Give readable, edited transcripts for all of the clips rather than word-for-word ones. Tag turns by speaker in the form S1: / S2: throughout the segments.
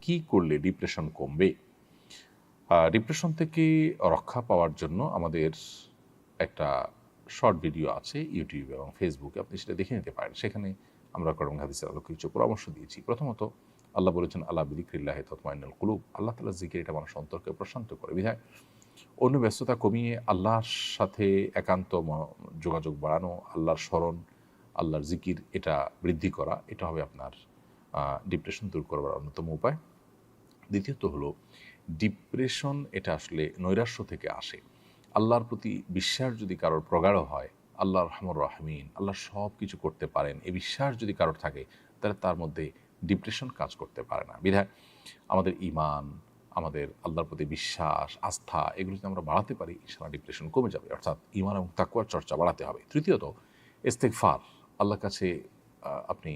S1: কি করলে ডিপ্রেশন কমবে? ডিপ্রেশন থেকে রক্ষা পাওয়ার জন্য আমাদের একটা শর্ট ভিডিও আছে ইউটিউব এবং ফেসবুকে, আপনি সেটা দেখে নিতে পারেন। সেখানে আমরা কোরআন হাদিসের আলোকে কিছু পরামর্শ দিয়েছি। প্রথমত, আল্লাহ বলেছেন, আল্লাহ বিযিকরিল্লাহি তাতমাইন্নুল কুলুব, আল্লাহ তাআলার জিকির এটা মানুষ অন্তরকে প্রশান্ত করে। বিধায় অন্য ব্যস্ততা কমিয়ে আল্লাহর সাথে একান্ত যোগাযোগ বাড়ানো, আল্লাহর স্মরণ, আল্লাহর জিকির এটা বৃদ্ধি করা, এটা হবে আপনার ডিপ্রেশন দূর করবার অন্যতম উপায়। দ্বিতীয়ত হলো, ডিপ্রেশন এটা আসলে নৈরাশ্য থেকে আসে। আল্লাহর প্রতি বিশ্বাস যদি কারোর প্রগাঢ় হয়, আল্লাহ রহমান রাহমিন, আল্লাহ সব কিছু করতে পারেন, এই বিশ্বাস যদি কারোর থাকে, তাহলে তার মধ্যে ডিপ্রেশন কাজ করতে পারে না। বিধায় আমাদের ঈমান, আমাদের আল্লাহর প্রতি বিশ্বাস, আস্থা, এগুলো যদি আমরা বাড়াতে পারি, ইনশাআল্লাহ ডিপ্রেশন কমে যাবে। অর্থাৎ ঈমান এবং তাকওয়ার চর্চা বাড়াতে হবে। তৃতীয়ত, ইস্তেগফার। আল্লাহর কাছে আপনি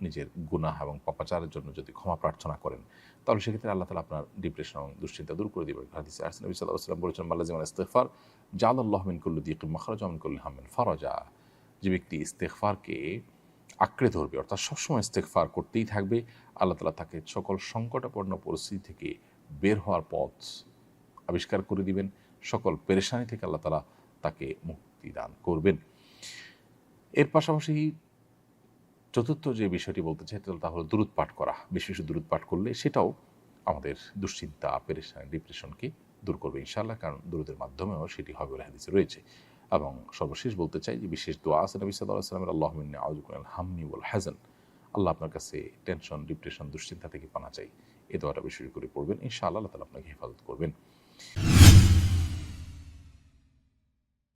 S1: নিজের গুনাহ এবং পাপাচারের জন্য যদি ক্ষমা প্রার্থনা করেন, তাহলে সেক্ষেত্রে আল্লাহ তাআলা আপনার ডিপ্রেশন এবং দুশ্চিন্তা দূর করে দিবেন। হাদিসে আসছে, নবী সাল্লাল্লাহু আলাইহি ওয়াসাল্লাম বলেছেন, মাল্লাযিমাল ইস্তিগফার জাআলাল্লাহু মিন কুল্লি দিকিন মাখরাজা ওয়া মিন কুল্লি হাম্মিন ফারাজা। যে ব্যক্তি ইস্তেগফারকে আঁকড়ে ধরবে, অর্থাৎ সবসময় ইস্তেগফার করতেই থাকবে, আল্লাহ তাআলা তাকে সকল সংকটাপন্ন পরিস্থিতি থেকে বের হওয়ার পথ আবিষ্কার করে দিবেন। সকল পেরেশানি থেকে আল্লাহ তাআলা তাকে মুক্তি দান করবেন। এর পাশাপাশি চতুর্থ যে বিষয়টি বলতে চাই, তা হলো দুরূদ পাঠ করা। বেশি বেশি দুরূদ পাঠ করলে সেটাও আমাদের দুশ্চিন্তা, পেরেশানি, ডিপ্রেশনকে দূর করবে ইনশাআল্লাহ, কারণ দুরূদের মাধ্যমেও সেটি হবে বলে হাদিসে রয়েছে। এবং সর্বশেষ বলতে চাই যে বিশেষ দোয়া আছে নবী সাল্লাল্লাহু আলাইহি ওয়াসাল্লামের, আল্লাহুম্মা ইন্নী আউযু বিকা মিনাল হাম্মি ওয়াল হাযান। আল্লাহ আপনার কাছে টেনশন, ডিপ্রেশন, দুশ্চিন্তা থেকে পানা চাই। এই দোয়াটা বেশি করে পড়বেন, ইনশাআল্লাহ আল্লাহ তাআলা আপনাকে হেফাজত করবেন।